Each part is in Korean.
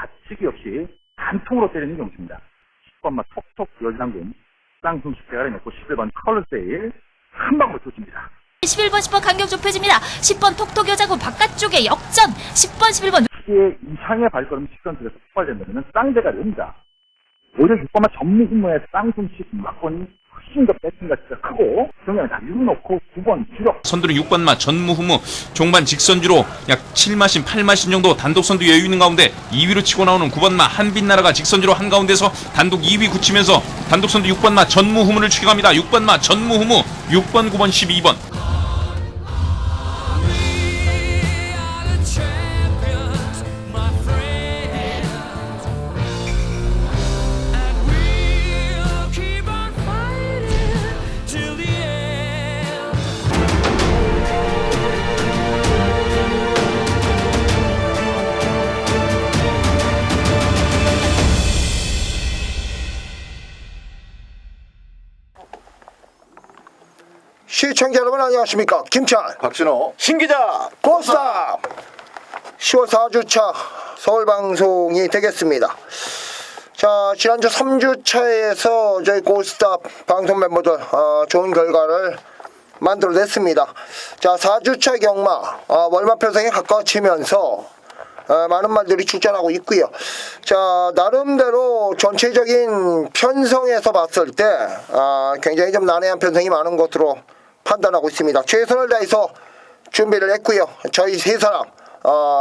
받치기 없이 단통으로 때리는 경수입니다. 10번마 톡톡 열장군 쌍둥 10대가리 놓고 11번 컬러세일 한 방으로 쫓습니다. 11번 10번 강경 좁혀집니다. 10번 톡톡 여자군 바깥쪽에 역전. 10번 11번 시기의 이상의 발걸음 직선들에서 폭발된다면 쌍대가리 옵니다. 오히려 6번마 전무후무의 쌍둥식 막건이 훨씬 더 배팅 가치가 크고 경량을 다 밀어놓고 9번 주력 선두는 6번마 전무후무 종반 직선주로 약 7마신 8마신 정도 단독 선두 여유 있는 가운데 2위로 치고 나오는 9번마 한빛나라가 직선주로 한가운데서 단독 2위 굳히면서 단독 선두 6번마 전무후무를 추격합니다. 6번마 전무후무 6번 9번 12번 시청자 여러분 안녕하십니까. 김찬 박진호 신기자 고스탑 10월 4주차 서울방송이 되겠습니다. 자, 지난주 3주차에서 저희 고스탑 방송 멤버들 좋은 결과를 만들어냈습니다. 자, 4주차 경마 월말 편성에 가까워지면서 많은 말들이 출전하고 있고요. 자, 나름대로 전체적인 편성에서 봤을 때 굉장히 좀 난해한 편성이 많은 것으로 판단하고 있습니다. 최선을 다해서 준비를 했고요. 저희 세 사람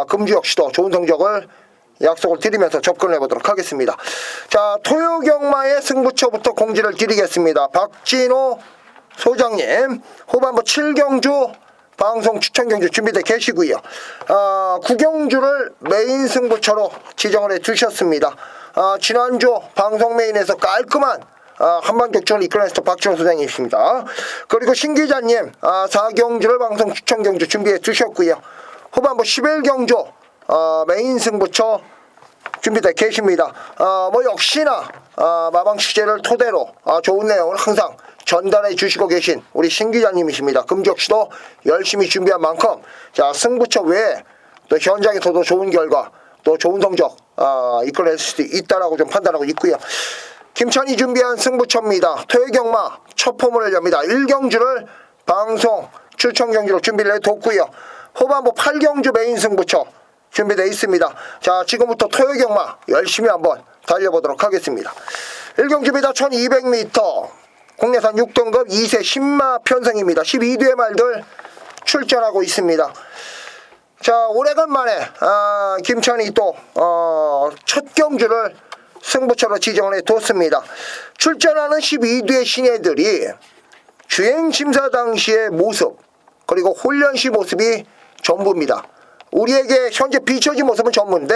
금주 역시도 좋은 성적을 약속을 드리면서 접근을 해보도록 하겠습니다. 자, 토요경마의 승부처부터 공지를 드리겠습니다. 박진호 소장님 후반부 7경주 방송 추천경주 준비되어 계시고요. 9경주를 메인 승부처로 지정을 해주셨습니다. 지난주 방송 메인에서 깔끔한 한방격전을 이끌어냈던 박진호 소장님이십니다. 그리고 신 기자님 4경주를 방송 추천경주 준비해 주셨고요. 후반부 11경주 메인 승부처 준비되어 계십니다. 뭐 역시나 마방 취재를 토대로 좋은 내용을 항상 전달해 주시고 계신 우리 신 기자님이십니다. 금주 역시도 열심히 준비한 만큼 자, 승부처 외에 또 현장에서도 좋은 결과 또 좋은 성적 이끌어낼 수 있다라고 좀 판단하고 있고요. 김찬이 준비한 승부처입니다. 토요경마 첫 포문을 엽니다. 1경주를 방송 추천경주로 준비를 해뒀고요. 후반부 8경주 메인 승부처 준비되어 있습니다. 자, 지금부터 토요경마 열심히 한번 달려보도록 하겠습니다. 1경주입니다. 1200m 국내산 6등급 2세 신마 편성입니다. 12뒤의 말들 출전하고 있습니다. 자, 오래간만에 김찬이 또 첫 경주를 승부처로 지정을 해뒀습니다. 출전하는 12뒤의 신예들이 주행심사 당시의 모습 그리고 훈련시 모습이 전부입니다. 우리에게 현재 비춰진 모습은 전부인데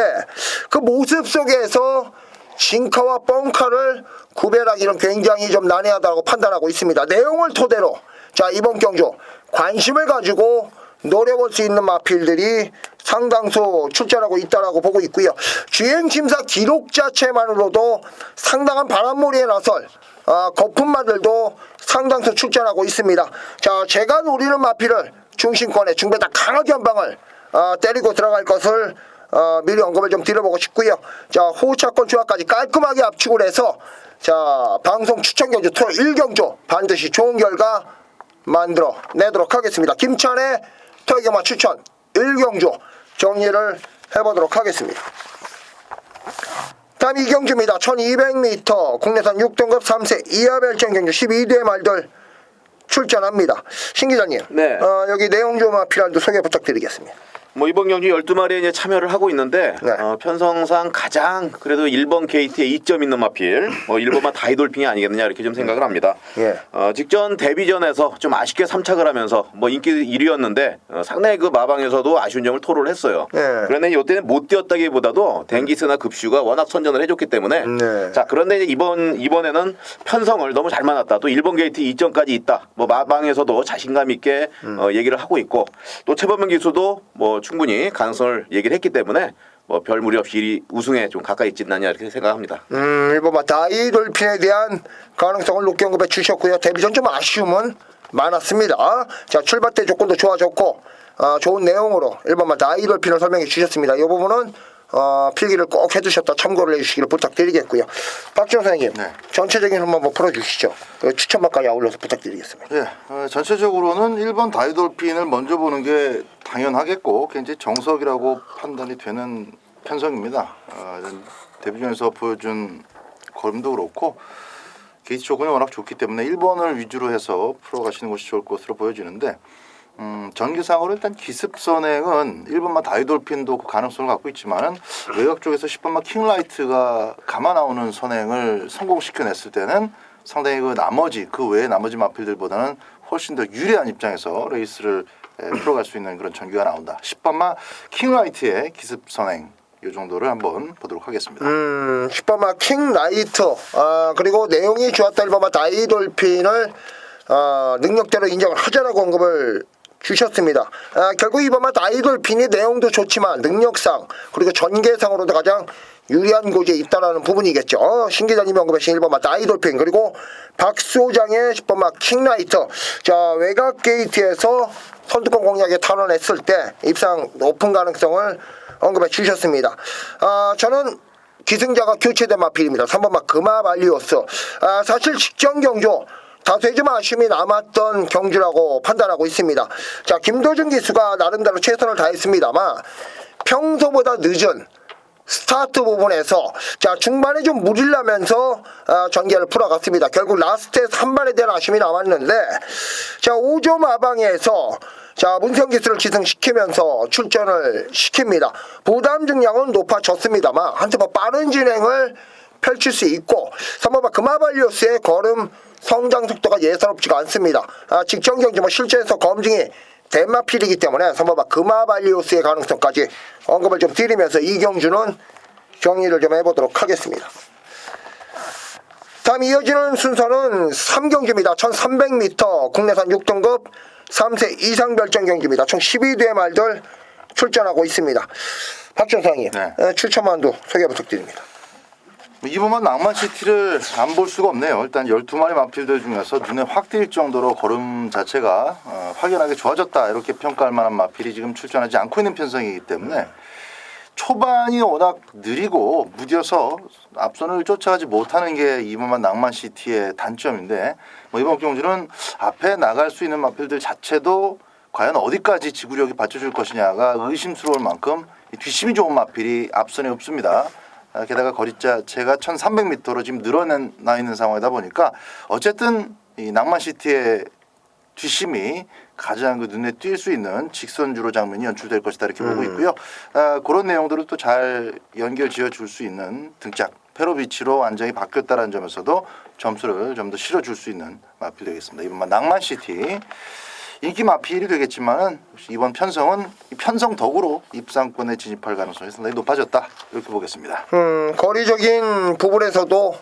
그 모습 속에서 진카와 뻥카를 구별하기는 굉장히 좀 난해하다고 판단하고 있습니다. 내용을 토대로 자, 이번 경주 관심을 가지고 노려볼 수 있는 마필들이 상당수 출전하고 있다라고 보고 있고요. 주행심사 기록 자체만으로도 상당한 바람몰이에 나설 거품마들도 상당수 출전하고 있습니다. 자, 제가 노리는 마필을 중심권에 중배다 강하게 한 방을 때리고 들어갈 것을 미리 언급을 좀 드려보고 싶고요. 자, 호차권 조합까지 깔끔하게 압축을 해서 자, 방송 추천경주 토요 1경주 반드시 좋은 결과 만들어 내도록 하겠습니다. 김찬의 토요경마 추천 1경주 정리를 해보도록 하겠습니다. 다음 2경주입니다. 1200m 국내산 6등급 3세 이하 별정경주 12뒤의 말들 출전합니다. 신 기자님, 네. 여기 내용 좀 필요한데 소개 부탁드리겠습니다. 뭐 이번 경기 12마리에 이제 참여를 하고 있는데 네. 편성상 가장 그래도 1번 게이트에 이점 있는 마필 1번만 다이돌핑이 아니겠느냐 이렇게 좀 생각을 합니다. 예. 직전 데뷔전에서 좀 아쉽게 3착을 하면서 뭐 인기 1위였는데 상당히 그 마방에서도 아쉬운 점을 토로를 했어요. 네. 그런데 이때는 못 뛰었다기보다도 댕기스나 급슈가 워낙 선전을 해줬기 때문에 네. 자, 그런데 이제 이번에는 편성을 너무 잘 만났다. 또 1번 게이트 2점까지 있다. 뭐 마방에서도 자신감 있게 얘기를 하고 있고 또 최범현 기수도 뭐 충분히 가능성을 얘기를 했기 때문에 뭐 별 무리 없이 우승에 좀 가까이 있지 않냐 이렇게 생각합니다. 1번마 다이돌핀에 대한 가능성을 높게 언급해 주셨고요. 데뷔전 좀 아쉬움은 많았습니다. 자, 출발 때 조건도 좋아졌고 좋은 내용으로 1번마 다이돌핀을 설명해 주셨습니다. 이 부분은 필기를 꼭 해두셨다 참고를 해주시기를 부탁드리겠고요. 박지원 선생님, 네. 전체적인 흐름 한번 풀어주시죠. 그 추천만까지 아울러서 부탁드리겠습니다. 예, 전체적으로는 1번 다이돌핀을 먼저 보는 게 당연하겠고 굉장히 정석이라고 판단이 되는 편성입니다. 데뷔 전에서 보여준 걸음도 그렇고 게이트 조건이 워낙 좋기 때문에 1번을 위주로 해서 풀어가시는 것이 좋을 것으로 보여지는데 전기상으로 일단 기습 선행은 1번마 다이돌핀도 그 가능성을 갖고 있지만은 외곽 쪽에서 10번마 킹라이트가 감아 나오는 선행을 성공시켜냈을 때는 상당히 그 외의 나머지 마필들보다는 훨씬 더 유리한 입장에서 레이스를 풀어갈 수 있는 그런 전기가 나온다. 10번마 킹라이트의 기습 선행 이 정도를 한번 보도록 하겠습니다. 10번마 킹라이트 그리고 내용이 좋았다 1번마 다이돌핀을 능력대로 인정을 하자라고 언급을 주셨습니다. 결국 2번마 다이돌핀이 내용도 좋지만 능력상 그리고 전개상으로도 가장 유리한 곳에 있다라는 부분이겠죠. 신 기자님이 언급하신 1번마 다이돌핀 그리고 박 소장의 10번마 킹라이트. 자, 외곽 게이트에서 선두권 공략에 탈환했을 때 입상 높은 가능성을 언급해 주셨습니다. 저는 기승자가 교체된 마필입니다. 3번마 금화 발리오스. 사실 직전 경주 다소의 좀 아쉬움이 남았던 경주라고 판단하고 있습니다. 자, 김도준 기수가 나름대로 최선을 다했습니다만 평소보다 늦은 스타트 부분에서 자 중반에 좀 무리를 하면서 전개를 풀어갔습니다. 결국 라스트에서 한 발에 대한 아쉬움이 남았는데 자 5조 마방에서 자 문성 기수를 기승시키면서 출전을 시킵니다. 부담 중량은 높아졌습니다만 한테만 빠른 진행을 펼칠 수 있고 3번마 금화발리오스의 걸음 성장 속도가 예사롭지가 않습니다. 직전 경기 실제에서 검증이 덴마필이기 때문에 3번마 금화발리오스의 가능성까지 언급을 좀 드리면서 이 경주는 정리를 좀 해보도록 하겠습니다. 다음 이어지는 순서는 3경주입니다. 1300m 국내산 6등급 3세 이상 별정 경주입니다. 총 12대의 말들 출전하고 있습니다. 박준 선생님, 네. 출전만도 소개 부탁드립니다. 이번만 낭만시티를 안 볼 수가 없네요. 일단 12마리 마필들 중에서 눈에 확 띌 정도로 걸음 자체가 확연하게 좋아졌다 이렇게 평가할 만한 마필이 지금 출전하지 않고 있는 편성이기 때문에 초반이 워낙 느리고 무뎌서 앞선을 쫓아가지 못하는 게 이번만 낭만시티의 단점인데 이번 경주는 앞에 나갈 수 있는 마필들 자체도 과연 어디까지 지구력이 받쳐줄 것이냐가 의심스러울 만큼 뒷심이 좋은 마필이 앞선에 없습니다. 게다가 거리 자체가 1300m로 지금 늘어나 있는 상황이다 보니까 어쨌든 이 낭만시티의 뒷심이 가장 눈에 띌 수 있는 직선주로 장면이 연출될 것이다 이렇게 보고 있고요. 그런 내용들을 또 잘 연결 지어 줄 수 있는 등짝 페로비치로 안정이 바뀌었다는 점에서도 점수를 좀 더 실어줄 수 있는 마필 되겠습니다. 이번 낭만시티 인기 마필이 되겠지만 이번 편성은 편성 덕으로 입상권에 진입할 가능성이 상당히 높아졌다 이렇게 보겠습니다. 거리적인 부분에서도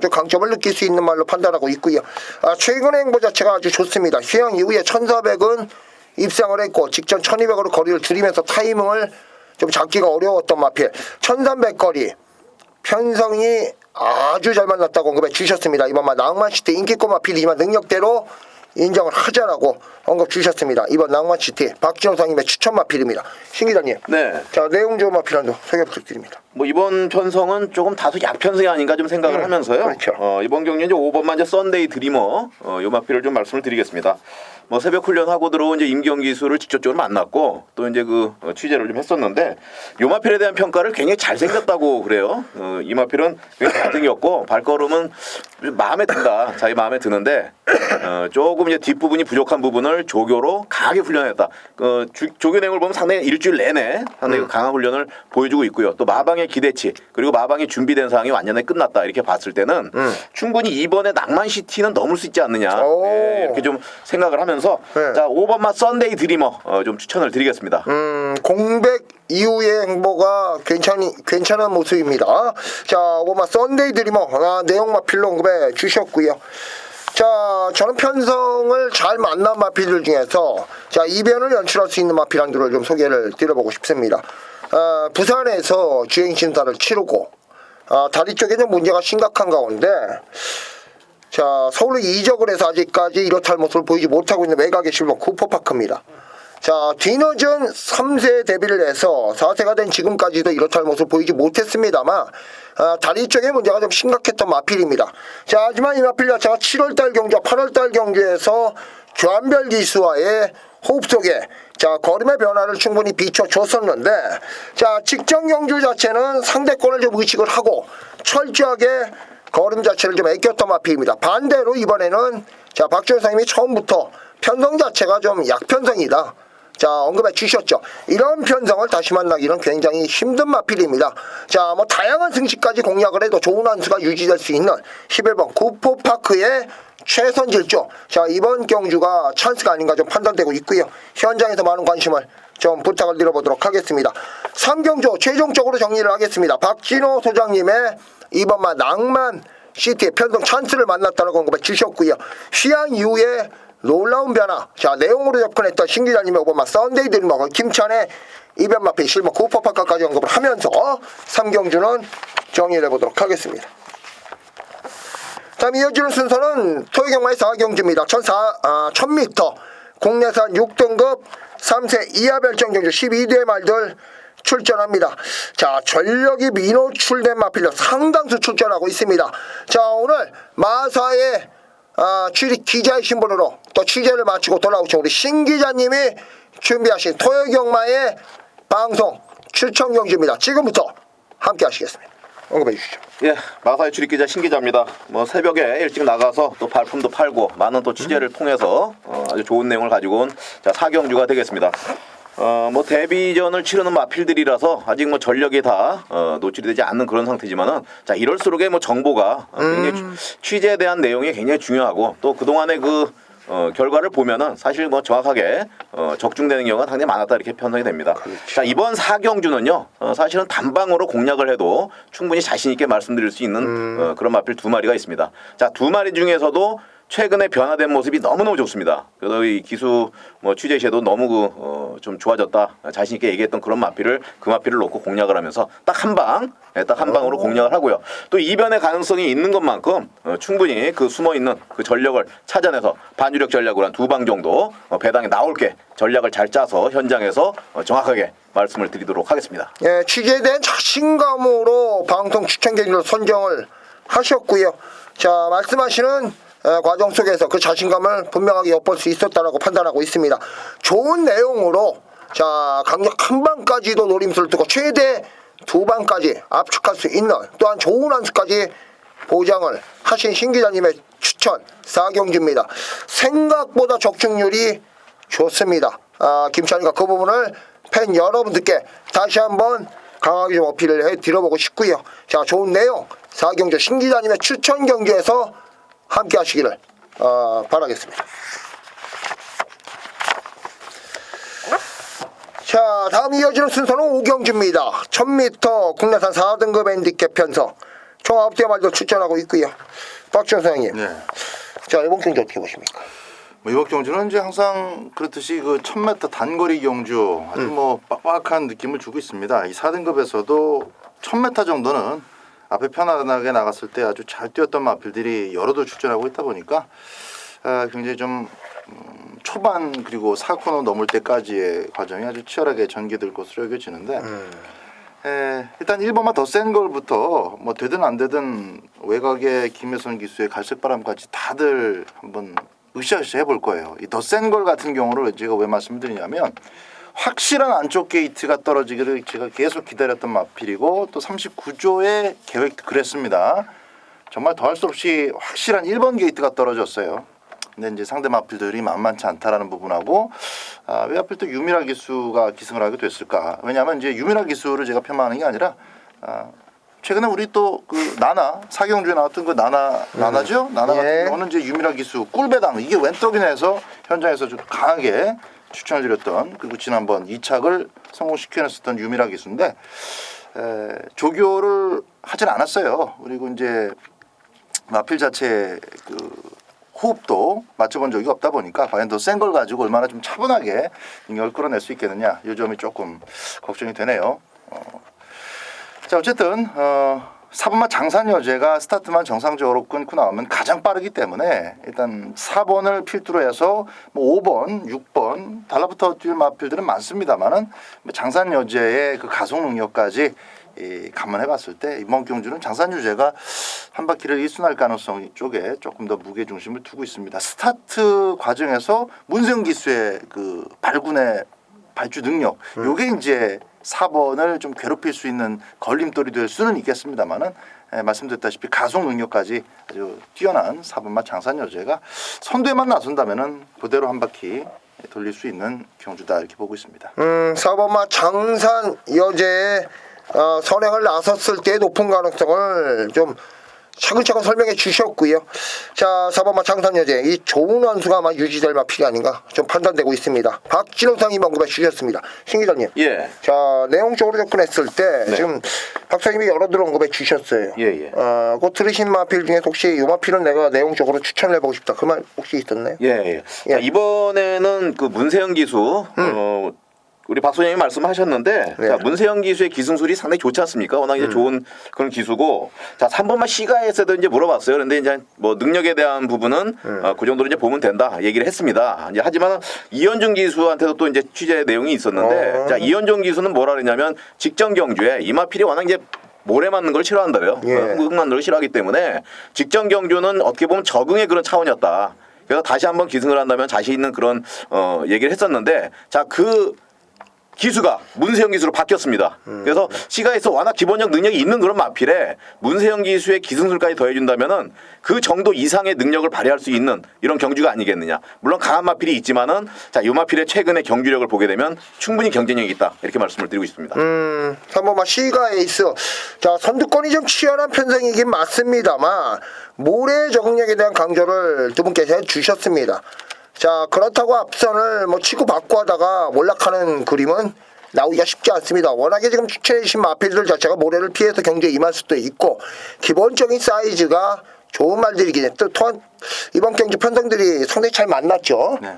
좀 강점을 느낄 수 있는 말로 판단하고 있고요. 최근의 행보 자체가 아주 좋습니다. 휴양 이후에 1400은 입상을 했고 직전 1200으로 거리를 줄이면서 타이밍을 좀 잡기가 어려웠던 마필 1300 거리 편성이 아주 잘 만났다고 언급해 주셨습니다. 이번 낭만시티 인기권 마필이지만 능력대로 인정을 하자라고 언급 주셨습니다. 이번 낭만시티 박진호 상님의 추천 마필입니다. 신 기자님. 네. 자 내용 좋은 마필한도 소개 부탁드립니다. 이번 편성은 조금 다소 약편성이 아닌가 좀 생각을 하면서요. 그렇죠. 이번 경기 이제 5번만 이제 썬데이 드리머 요 마필을 좀 말씀을 드리겠습니다. 새벽 훈련하고 들어온 이제 임경 기수를 직접적으로 만났고 또 이제 그 취재를 좀 했었는데 요 마필에 대한 평가를 굉장히 잘생겼다고 그래요. 이 마필은 굉장히 잘생겼고 발걸음은 마음에 든다. 자기 마음에 드는데 조금 이제 뒷부분이 부족한 부분을 조교로 강하게 훈련했다. 조교 내용을 보면 상당히 일주일 내내 상당히 강한 훈련을 보여주고 있고요. 또 마방의 기대치 그리고 마방이 준비된 상황이 완전히 끝났다 이렇게 봤을 때는 충분히 이번에 낭만시티는 넘을 수 있지 않느냐 이렇게 좀 생각을 하면서 네. 자 5번마 썬데이 드리머 좀 추천을 드리겠습니다. 공백 이후의 행보가 괜찮은 모습입니다. 자 5번마 썬데이 드리머 내용 마필로 언급해 주셨고요. 자 저는 편성을 잘 만난 마필들 중에서 자 이변을 연출할 수 있는 마필 한두를 좀 소개를 드려보고 싶습니다. 부산에서 주행 심사를 치르고 다리 쪽에 좀 문제가 심각한 가운데 자 서울로 이적을 해서 아직까지 이렇다 할 모습을 보이지 못하고 있는 외곽의 실버 쿠퍼파크입니다. 자, 뒤늦은 3세 데뷔를 해서 4세가 된 지금까지도 이렇다는 모습을 보이지 못했습니다만 다리 쪽에 문제가 좀 심각했던 마필입니다. 자, 하지만 이 마필 자체가 7월달 경주와 8월달 경주에서 조한별 기수와의 호흡 속에 자, 걸음의 변화를 충분히 비춰줬었는데 자, 직전 경주 자체는 상대권을 좀 의식을 하고 철저하게 걸음 자체를 좀 아꼈던 마필입니다. 반대로 이번에는 자, 박지원 선생님이 처음부터 편성 자체가 좀 약편성이다. 자, 언급해 주셨죠. 이런 편성을 다시 만나기는 굉장히 힘든 마필입니다. 자, 뭐 다양한 승시까지 공략을 해도 좋은 한수가 유지될 수 있는 11번 구포파크의 최선질주. 자, 이번 경주가 찬스가 아닌가 좀 판단되고 있고요. 현장에서 많은 관심을 좀 부탁을 드려보도록 하겠습니다. 3경주 최종적으로 정리를 하겠습니다. 박진호 소장님의 이번만 낭만 시티의 편성 찬스를 만났다는 언급해 주셨고요. 시향 이후에 놀라운 변화. 자, 내용으로 접근했던 신기자님의 오버마 썬데이 드리머가 김찬의 이변 마필 실버 구퍼파크까지 언급을 하면서 3경주는 정리를 해보도록 하겠습니다. 다음 이어지는 순서는 토요경마의 4경주입니다. 1000m 국내산 6등급 3세 이하 별정 경주 12대의 말들 출전합니다. 자, 전력이 민호출된 마필로 상당수 출전하고 있습니다. 자, 오늘 마사의 취직 기자의 신분으로 또 취재를 마치고 돌아오신 우리 신 기자님이 준비하신 토요경마의 방송 추천 경주입니다. 지금부터 함께 하시겠습니다. 언급해 주시죠. 예, 마사의 출입 기자 신 기자입니다. 뭐 새벽에 일찍 나가서 또 발품도 팔고 많은 또 취재를 통해서 아주 좋은 내용을 가지고 온 자, 4경주가 되겠습니다. 뭐 데뷔전을 치르는 마필들이라서 아직 뭐 전력이 다 노출이 되지 않는 그런 상태지만은 자, 이럴수록에 뭐 정보가 굉장히 취재에 대한 내용이 굉장히 중요하고 또 그동안의 그 결과를 보면은 사실 뭐 정확하게 적중되는 경우가 상당히 많았다 이렇게 편성이 됩니다. 그렇죠. 자, 이번 4경주는요 사실은 단방으로 공략을 해도 충분히 자신 있게 말씀드릴 수 있는 그런 마필 두 마리가 있습니다. 자, 두 마리 중에서도 최근에 변화된 모습이 너무너무 좋습니다. 그래서 이 기수 뭐 취재 시에도 너무 좀 좋아졌다 자신 있게 얘기했던 그런 마필을 그 마필을 놓고 공략을 하면서 딱 한 방으로 공략을 하고요. 또 이변의 가능성이 있는 것만큼 충분히 그 숨어 있는 그 전력을 찾아내서 반주력 전략으로 한 2방 정도 배당에 나올 게 전략을 잘 짜서 현장에서 정확하게 말씀을 드리도록 하겠습니다. 예, 취재에 대한 자신감으로 방송 추천 경주를 선정을 하셨고요. 자, 말씀하시는 과정 속에서 그 자신감을 분명하게 엿볼 수 있었다라고 판단하고 있습니다. 좋은 내용으로 자, 강력 한 방까지도 노림수를 두고 최대 2방까지 압축할 수 있는 또한 좋은 한 수까지 보장을 하신 신 기자님의 추천 4경주입니다. 생각보다 적중률이 좋습니다. 김찬이가 그 부분을 팬 여러분들께 다시 한번 강하게 좀 어필을 해드려보고 싶고요. 자, 좋은 내용 4경주 신 기자님의 추천 경주에서 함께 하시기를 바라겠습니다. 자, 다음 이어지는 순서는 5경주입니다. 1000m 국내산 4등급 핸디캡 편성 총 9대 말도 출전하고 있고요. 박지원 선생님. 네. 자, 이번 경주 어떻게 보십니까? 뭐 이번 경주는 이제 항상 그렇듯이 그 1000m 단거리 경주 아주 뭐 빡빡한 느낌을 주고 있습니다. 이 4등급에서도 1000m 정도는 앞에 편안하게 나갔을 때 아주 잘 뛰었던 마필들이 여러도 출전하고 있다 보니까 굉장히 좀 초반 그리고 4코너 넘을 때까지의 과정이 아주 치열하게 전개될 것으로 여겨지는데 일단 1번만 더 센 걸부터 뭐 되든 안 되든 외곽의 김혜선 기수의 갈색바람까지 다들 한번 으쌰으쌰 해볼 거예요. 이 더 센 걸 같은 경우를 제가 왜 말씀드리냐면 확실한 안쪽 게이트가 떨어지기를 제가 계속 기다렸던 마필이고 또 39조의 계획도 그랬습니다. 정말 더할 수 없이 확실한 1번 게이트가 떨어졌어요. 근데 이제 상대 마필들이 만만치 않다라는 부분하고 왜 하필 또 유미라 기수가 기승을 하게 됐을까? 왜냐하면 이제 유미라 기수를 제가 폄하하는 게 아니라 최근에 우리 또 그 나나 4경주에 나왔던 그 나나죠? 나나 같은 경우는 이제 유미라 기수 꿀배당 이게 웬 떡이냐 해서 현장에서 좀 강하게 추천을 드렸던 그리고 지난번 2착을 성공시켜냈었던 유미라 기수인데 조교를 하진 않았어요. 그리고 이제 마필 자체 그 호흡도 맞춰본 적이 없다 보니까 과연 더 센 걸 가지고 얼마나 좀 차분하게 이걸 끌어낼 수 있겠느냐 이 점이 조금 걱정이 되네요. 자, 어쨌든 4번마 장산여제가 스타트만 정상적으로 끊고 나오면 가장 빠르기 때문에 일단 4번을 필두로 해서 뭐 5번, 6번 달라붙어 뛸 마필들은 많습니다만은 장산여제의 그 가속 능력까지 감안해 봤을 때 이번 경주는 장산여제가 한 바퀴를 1순할 가능성 쪽에 조금 더 무게 중심을 두고 있습니다. 스타트 과정에서 문세영 기수의 그 발군의 발주 능력, 요게 이제 4번을 좀 괴롭힐 수 있는 걸림돌이 될 수는 있겠습니다만은 말씀드렸다시피 가속 능력까지 아주 뛰어난 4번마 장산여제가 선두에만 나선다면은 그대로 한 바퀴 돌릴 수 있는 경주다 이렇게 보고 있습니다. 4번마 장산여제의 선행을 나섰을 때 높은 가능성을 좀 차근차근 설명해 주셨고요. 자, 4번마 장산여제 이 좋은 원수가 아마 유지될 마필이 아닌가 좀 판단되고 있습니다. 박진호 상이 언급해 주셨습니다. 신 기자님. 예. 자, 내용적으로 접근했을 때 네. 지금 박사님이 여러들 언급해 주셨어요. 예. 그 들으신 마필 중에 혹시 이 마필은 내가 내용적으로 추천을 해보고 싶다. 그 말 혹시 있었나요? 예. 자, 이번에는 그 문세영 기수 우리 박 소장님이 말씀하셨는데 네. 자, 문세영 기수의 기승술이 상당히 좋지 않습니까? 워낙 이제 좋은 그런 기수고 자 3번만 시가에서도 이제 물어봤어요. 그런데 이제 뭐 능력에 대한 부분은 그 정도로 이제 보면 된다 얘기를 했습니다. 이제 하지만 이현중 기수한테도 또 이제 취재 내용이 있었는데 자 이현중 기수는 뭐라 그랬냐면 직전 경주에 이마필이 워낙 이제 모래 맞는 걸 싫어한다고요. 예. 흙 맞는 걸 싫어하기 때문에 직전 경주는 어떻게 보면 적응의 그런 차원이었다. 그래서 다시 한번 기승을 한다면 자신 있는 그런 얘기를 했었는데 자 그 기수가 문세영 기수로 바뀌었습니다. 그래서 시가에서 워낙 기본적 능력이 있는 그런 마필에 문세영 기수의 기승술까지 더해준다면은 그 정도 이상의 능력을 발휘할 수 있는 이런 경주가 아니겠느냐. 물론 강한 마필이 있지만은 자, 이 마필의 최근의 경주력을 보게 되면 충분히 경쟁력이 있다. 이렇게 말씀을 드리고 있습니다. 3번마 시가 에이스. 자, 선두권이 좀 치열한 편성이긴 맞습니다만 모래 적응력에 대한 강조를 두 분께서 해주셨습니다. 자, 그렇다고 앞선을 뭐 치고 받고 하다가 몰락하는 그림은 나오기가 쉽지 않습니다. 워낙에 지금 추천해 주신 마필들 자체가 모래를 피해서 경주에 임할 수도 있고 기본적인 사이즈가 좋은 말들이긴 해. 또한 이번 경주 편성들이 상당히 잘 만났죠. 네.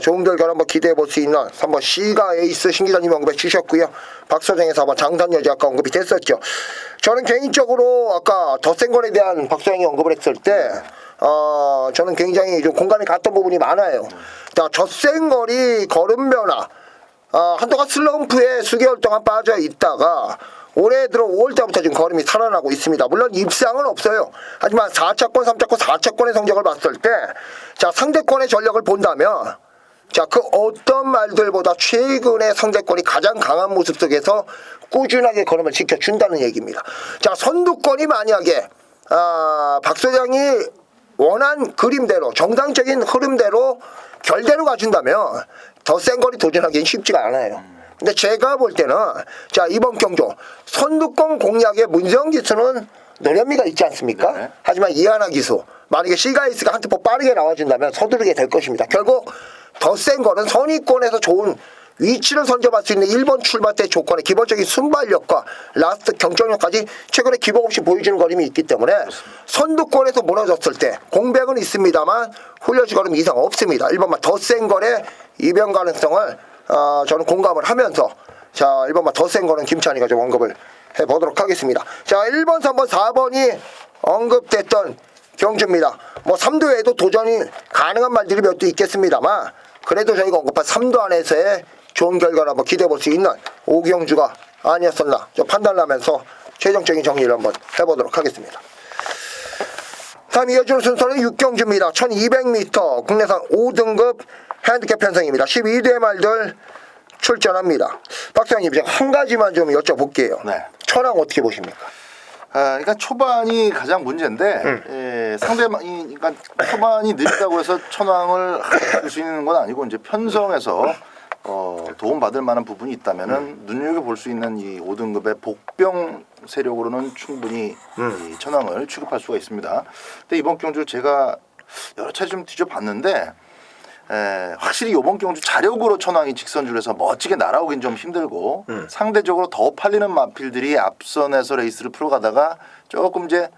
좋은 결과를 한번 기대해 볼 수 있는 3번 시가 에이스 신 기자님 언급해 주셨고요. 박소정에서 4번 장산여제 아까 언급이 됐었죠. 저는 개인적으로 아까 덧센걸에 대한 박소영이 언급을 했을 때 저는 굉장히 좀 공감이 갔던 부분이 많아요. 자, 덧센걸이 걸음 변화 한동안 슬럼프에 수개월 동안 빠져 있다가 올해 들어 5월달부터 지금 걸음이 살아나고 있습니다. 물론 입상은 없어요. 하지만 4차권, 3차권, 4차권의 성적을 봤을 때 자, 상대권의 전력을 본다면 자, 그 어떤 말들보다 최근의 상대권이 가장 강한 모습 속에서 꾸준하게 걸음을 지켜준다는 얘기입니다. 자, 선두권이 만약에 박 소장이 원한 그림대로 정상적인 흐름대로 결대로 가준다면 더 센 거리 도전하기는 쉽지가 않아요. 근데 제가 볼 때는 자, 이번 경주 선두권 공략의 문세영 기수는 노련미가 있지 않습니까? 네. 하지만 이하나 기수 만약에 시가이스가 한 템포 빠르게 나와준다면 서두르게 될 것입니다. 결국 더 센 거는 선의권에서 좋은 위치를 선점할 수 있는 1번 출발 때 조건의 기본적인 순발력과 라스트 경쟁력까지 최근에 기복 없이 보여주는 걸음이 있기 때문에 선두권에서 무너졌을 때 공백은 있습니다만 훌려지 걸음 이상 없습니다. 1번만 더 센 거의 이변 가능성을 저는 공감을 하면서 자, 1번만 더 센 거는 김찬희가 좀 언급을 해보도록 하겠습니다. 자, 1번, 3번, 4번이 언급됐던 경주입니다. 뭐 3도 외에도 도전이 가능한 말들이 몇 도 있겠습니다만 그래도 저희가 언급한 3도 안에서의 좋은 결과를 한번 기대해 볼 수 있는 오경주가 아니었었나 좀 판단을 하면서 최종적인 정리를 한번 해보도록 하겠습니다. 다음 이어지는 순서는 6경주입니다. 1200m 국내산 5등급 핸디캡 편성입니다. 12대 말들 출전합니다. 박사님 이제 한 가지만 좀 여쭤볼게요. 네. 천왕 어떻게 보십니까? 그러니까 초반이 가장 문제인데 상대방이 그러니까 초반이 느리다고 해서 천왕을 할 수 있는 건 아니고 이제 편성에서 도움 받을 만한 부분이 있다면은 눈여겨 볼 수 있는 이 5등급의 복병 세력으로는 충분히 이 천왕을 취급할 수가 있습니다. 근데 이번 경주 제가 여러 차례 좀 뒤져봤는데 확실히 이번 경주 자력으로 천왕이 직선줄에서 멋지게 날아오긴 좀 힘들고 상대적으로 더 팔리는 마필들이 앞선에서 레이스를 풀어가다가 조금 이제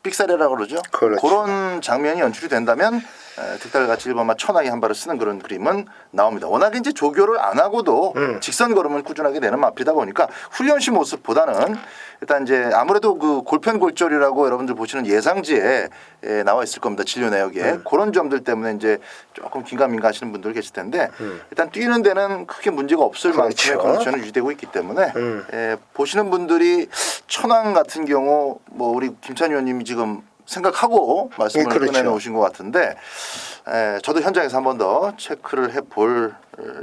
삑사리라고 그러죠. 그렇죠. 그런 장면이 연출이 된다면 득달같이 1번마 천하게 한 발을 쓰는 그런 그림은 나옵니다. 워낙에 이제 조교를 안 하고도 직선 걸음을 꾸준하게 내는 마필이다 보니까 훈련시 모습보다는 일단 이제 아무래도 그 골편골절이라고 여러분들 보시는 예상지에 나와 있을 겁니다. 진료 내역에 그런 점들 때문에 이제 조금 긴가민가 하시는 분들 계실 텐데 일단 뛰는 데는 크게 문제가 없을 만큼의 컨디션이 유지되고 있기 때문에 보시는 분들이 천왕 같은 경우 뭐 우리 김찬희 의원님이 지금 생각하고 말씀을 꺼내놓으신 것 같은데 저도 현장에서 한 번 더 체크를 해볼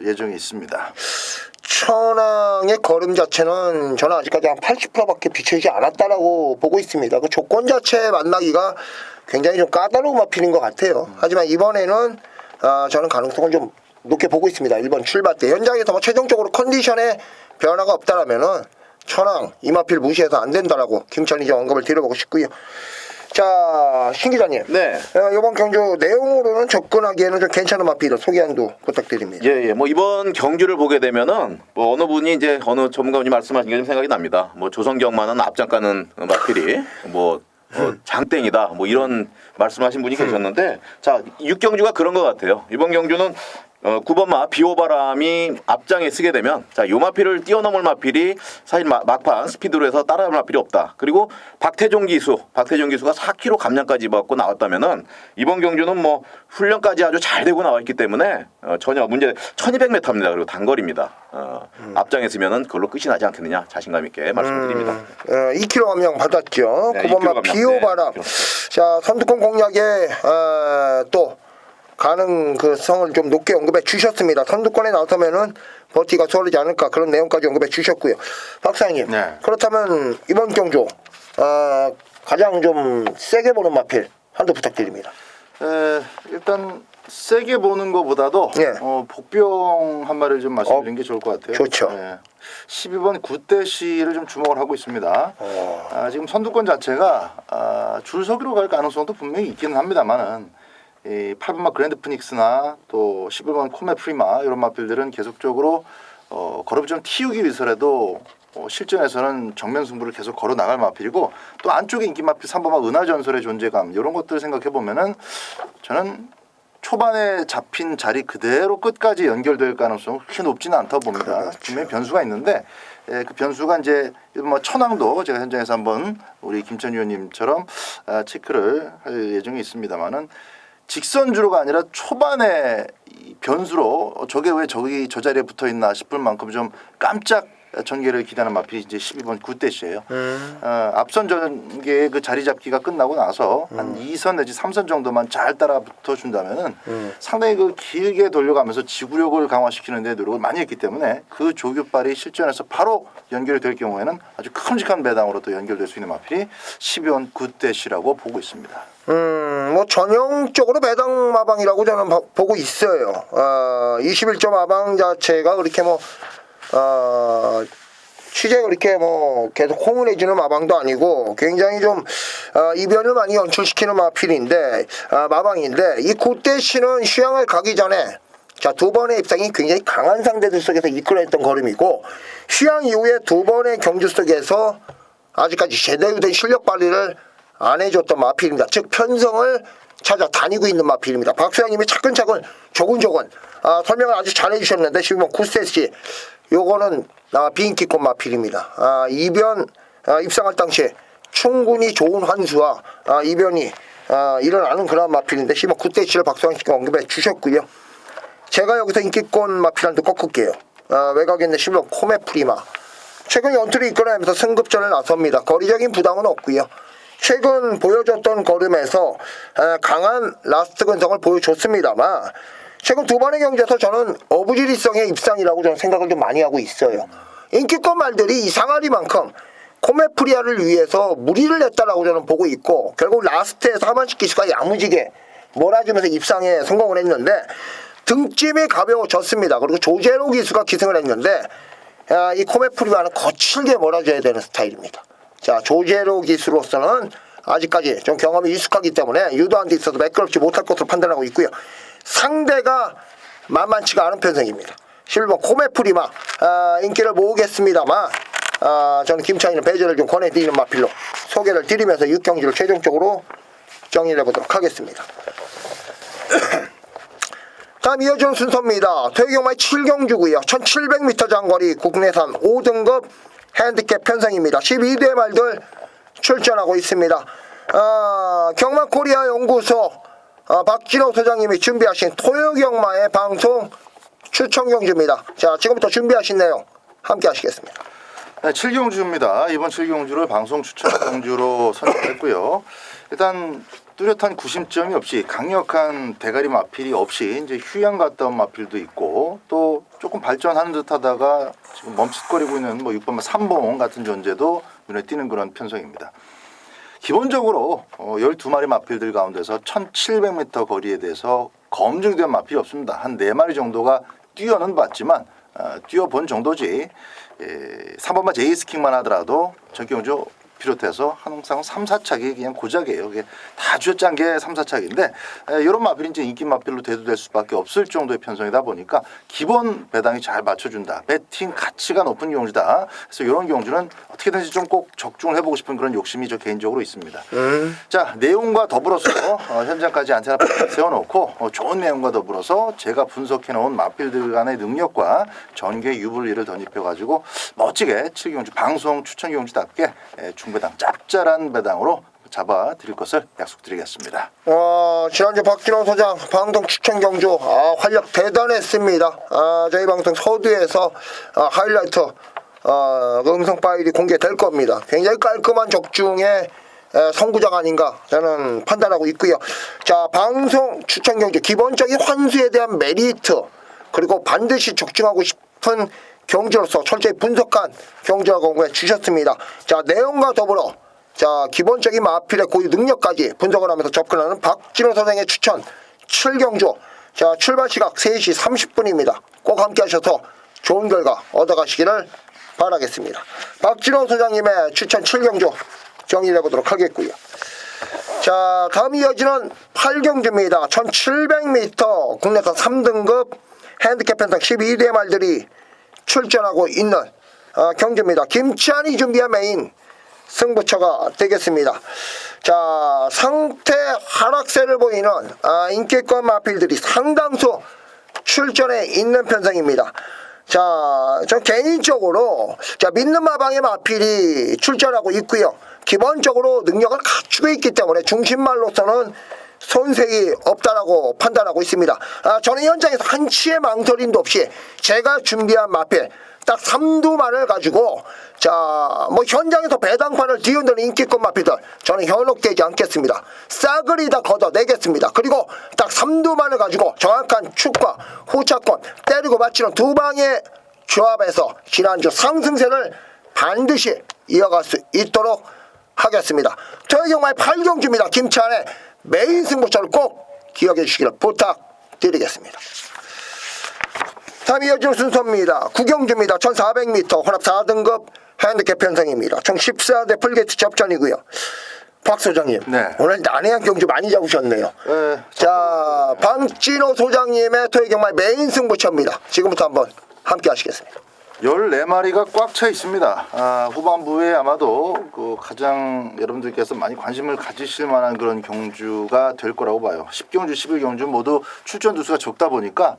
예정이 있습니다. 천왕의 걸음 자체는 저는 아직까지 한 80%밖에 비춰지지 않았다라고 보고 있습니다. 그 조건 자체 만나기가 굉장히 좀 까다로운 마필인 것 같아요. 하지만 이번에는 저는 가능성을 좀 높게 보고 있습니다. 1번 출발 때 현장에서 뭐 최종적으로 컨디션에 변화가 없다라면은 천왕 이 마필 무시해서 안 된다라고 김천희 좀 언급을 드려보고 싶고요. 자, 신 기자님. 네. 이번 경주 내용으로는 접근하기에는 좀 괜찮은 마필을 소개 한두 부탁드립니다. 예. 뭐 이번 경주를 보게 되면은 뭐 어느 분이 이제 어느 전문가분이 말씀하신 게 좀 생각이 납니다. 뭐 조선경만은 앞장 가는 마필이 뭐 장땡이다. 뭐 이런 말씀하신 분이 계셨는데 자, 6경주가 그런 것 같아요. 이번 경주는 9번마 비오바람이 앞장에 쓰게 되면 자, 요 마필을 뛰어넘을 마필이 사실 막판 스피드로 해서 따라갈 마필이 없다. 그리고 박태종 기수가 4km 감량까지 입었고 나왔다면은 이번 경주는 뭐 훈련까지 아주 잘 되고 나와 있기 때문에 전혀 문제 1200m입니다. 그리고 단거리입니다. 앞장에 쓰면은 그걸로 끝이 나지 않겠느냐 자신감 있게 말씀드립니다. 2km 감량 받았죠. 네, 9번마 2km 비오바람. 네, 자, 선두권 공략에 또 가는 그 성을 좀 높게 언급해 주셨습니다. 선두권에 나서면은 버티가 수월하지 않을까 그런 내용까지 언급해 주셨고요. 박사님, 네. 그렇다면 이번 경주 가장 좀 세게 보는 마필 한두 부탁드립니다. 일단 세게 보는 것보다도 예. 복병 한 마리를 좀 말씀드리는 게 좋을 것 같아요. 좋죠. 12번 구대시를 좀 주목을 하고 있습니다. 지금 선두권 자체가 줄서기로 갈 가능성도 분명히 있기는 합니다만은 이 8번마 그랜드 피닉스나 또 11번 코메 프리마 이런 마필들은 계속적으로 걸음을 좀 틔우기 위해서라도 실전에서는 정면 승부를 계속 걸어 나갈 마필이고 또 안쪽에 인기 마필 3번마 은하전설의 존재감 이런 것들을 생각해 보면은 저는 초반에 잡힌 자리 그대로 끝까지 연결될 가능성은 그렇게 높지는 않다고 봅니다. 그렇죠. 분명히 변수가 있는데 그 변수가 이제 뭐 천왕도 제가 현장에서 한번 우리 김천희 의원님처럼 체크를 할 예정이 있습니다만은 직선주로가 아니라 초반에 이 변수로 저게 왜 저기 저 자리에 붙어 있나 싶을 만큼 좀 깜짝 전개를 기대하는 마필이 이제 12번 구대시예요. 앞선 전개의 그 자리 잡기가 끝나고 나서 한 2선 내지 3선 정도만 잘 따라 붙어 준다면은 상당히 그 길게 돌려가면서 지구력을 강화시키는 데 노력을 많이 했기 때문에 그 조교발이 실전에서 바로 연결이 될 경우에는 아주 큼직한 배당으로 또 연결될 수 있는 마필이 12번 구대시라고 보고 있습니다. 뭐 전형적으로 배당 마방이라고 저는 보고 있어요. 21점 마방 자체가 그렇게 뭐 취재가 그렇게 뭐 계속 홍은해주는 마방도 아니고 굉장히 좀 이변을 많이 연출시키는 마필인데 마방인데 이 구대시는 휴양을 가기 전에 자, 두 번의 입상이 굉장히 강한 상대들 속에서 이끌어냈던 걸음이고 휴양 이후에 두 번의 경주 속에서 아직까지 제대로 된 실력 발휘를 안 해줬던 마필입니다. 즉 편성을 찾아다니고 있는 마필입니다. 박수영님이 차근차근 조근조근 설명을 아주 잘 해주셨는데 12번 구세시 요거는 비인기권 마필입니다. 이변 입상할 당시에 충분히 좋은 환수와 이변이 일어나는 그런 마필인데 12번 구세시를 박수영 씨가 언급해 주셨고요. 제가 여기서 인기권 마필한테 꺾을게요. 외곽에 있는 12번 코메프리마 최근 연투를 이끌어내면서 승급전을 나섭니다. 거리적인 부담은 없고요. 최근 보여줬던 걸음에서 강한 라스트 근성을 보여줬습니다만 최근 두 번의 경주에서 저는 어부지리성의 입상이라고 저는 생각을 좀 많이 하고 있어요. 인기권 말들이 이상하리만큼 코메프리아를 위해서 무리를 냈다라고 저는 보고 있고 결국 라스트에서 하만식 기수가 야무지게 몰아주면서 입상에 성공을 했는데 등짐이 가벼워졌습니다. 그리고 조제로 기수가 기승을 했는데 이 코메프리아는 거칠게 몰아줘야 되는 스타일입니다. 자, 조제로 기수로서는 아직까지 좀 경험이 익숙하기 때문에 유도한 데 있어서 매끄럽지 못할 것으로 판단하고 있고요. 상대가 만만치가 않은 편성입니다. 11번 코메프리마 인기를 모으겠습니다만 저는 김창희는 배제를 좀 권해드리는 마필로 소개를 드리면서 6경기를 최종적으로 정리를 해보도록 하겠습니다. 다음 이어지는 순서입니다. 토요경마의 7경주고요. 1700m 장거리 국내산 5등급 핸디캡 편성입니다. 12대 말들 출전하고 있습니다. 경마코리아 연구소 박진호 소장님이 준비하신 토요경마의 방송 추천 경주입니다. 자, 지금부터 준비하신 내용 함께 하시겠습니다. 네, 7경주입니다. 이번 7경주를 방송 추천 경주로 선정했고요. 일단 뚜렷한 구심점이 없이 강력한 대가리 마필이 없이 이제 휴양 갔다 온 마필도 있고 또 조금 발전하는 듯하다가 지금 멈칫거리고 있는 뭐 6번마 3봉 같은 존재도 눈에 띄는 그런 편성입니다. 기본적으로 12마리 마필들 가운데서 1700m 거리에 대해서 검증된 마필이 없습니다. 한 4마리 정도가 뛰어는 봤지만 뛰어본 정도지 3번마 제이스킹만 하더라도 전경주 비롯해서 항상 3, 4착이 그냥 고작이에요. 이게 다 쥐어짠 게 3, 4착인데 이런 마필이 이제 인기 마필로 대두될 수밖에 없을 정도의 편성이다 보니까 기본 배당이 잘 맞춰준다. 배팅 가치가 높은 경주다. 그래서 이런 경주는 어떻게든지 좀 꼭 적중을 해보고 싶은 그런 욕심이 저 개인적으로 있습니다. 자, 내용과 더불어서 현장까지 안테나 세워놓고 좋은 내용과 더불어서 제가 분석해놓은 마필들 간의 능력과 전개 유불리를 덧입혀가지고 멋지게 7경주 방송 추천 경주답게 중배당 짭짤한 배당으로 잡아 드릴 것을 약속드리겠습니다. 지난주 박진호 소장 방송 추천 경주 활약 대단했습니다. 저희 방송 서두에서 하이라이트 음성 파일이 공개될 겁니다. 굉장히 깔끔한 적중의 선구자가 아닌가 저는 판단하고 있고요. 자, 방송 추천 경주 기본적인 환수에 대한 메리트 그리고 반드시 적중하고 싶은 경주로서 철저히 분석한 경주와 공부해 주셨습니다. 자, 내용과 더불어 자, 기본적인 마필의 고유 능력까지 분석을 하면서 접근하는 박진호 선생의 추천 7경주. 자, 출발 시각 3시 30분입니다. 꼭 함께 하셔서 좋은 결과 얻어가시기를 바라겠습니다. 박진호 소장님의 추천 7경주 정리해 보도록 하겠고요. 자, 다음 이어지는 8경주입니다. 1700m 국내산 3등급 핸디캡 편성 12대 말들이 출전하고 있는 경주입니다. 김치환이 준비한 메인 승부처가 되겠습니다. 자, 상태 하락세를 보이는 인기권 마필들이 상당수 출전해 있는 편성입니다. 자, 저 개인적으로 믿는 마방의 마필이 출전하고 있고요. 기본적으로 능력을 갖추고 있기 때문에 중심말로서는 손색이 없다라고 판단하고 있습니다. 저는 현장에서 한치의 망설임도 없이 제가 준비한 마필 딱 3두만을 가지고 현장에서 배당판을 뒤흔드는 인기권 마필들 저는 현혹되지 않겠습니다. 싸그리 다 걷어내겠습니다. 그리고 딱 3두만을 가지고 정확한 축과 후차권 때리고 맞추는 두 방의 조합에서 지난주 상승세를 반드시 이어갈 수 있도록 하겠습니다. 토요경마의 8경주입니다. 김치환의 메인 승부처를 꼭 기억해 주시기를 부탁드리겠습니다. 다음 이어질 순서입니다. 9경주입니다. 1400m 혼합 4등급 핸디캡 편성입니다. 총 14대 풀게이트 접전이고요. 박 소장님, 네. 오늘 난해한 경주 많이 잡으셨네요. 자, 박진호 소장님의 토요경마의 메인 승부처입니다. 지금부터 한번 함께 하시겠습니다. 14마리가 꽉 차 있습니다. 후반부에 아마도 가장 여러분들께서 많이 관심을 가지실 만한 그런 경주가 될 거라고 봐요. 10경주, 11경주 모두 출전 두수가 적다 보니까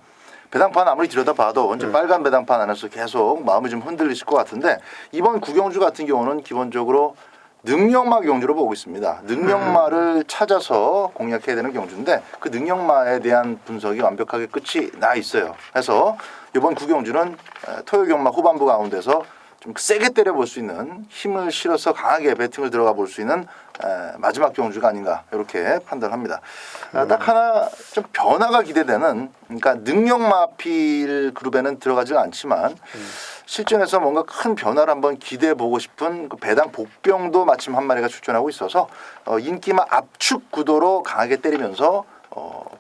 배당판 아무리 들여다봐도 언제 빨간 배당판 안에서 계속 마음이 좀 흔들리실 것 같은데 이번 9경주 같은 경우는 기본적으로 능력마 경주로 보고 있습니다. 능력마를 찾아서 공략해야 되는 경주인데 그 능력마에 대한 분석이 완벽하게 끝이 나 있어요. 그래서 이번 9경주는 토요경마 후반부 가운데서 좀 세게 때려볼 수 있는 힘을 실어서 강하게 배팅을 들어가 볼 수 있는 마지막 경주가 아닌가 이렇게 판단합니다. 딱 하나 좀 변화가 기대되는 그러니까 능력마필 그룹에는 들어가지 않지만 실전에서 뭔가 큰 변화를 한번 기대해 보고 싶은 그 배당 복병도 마침 한 마리가 출전하고 있어서 인기마 압축 구도로 강하게 때리면서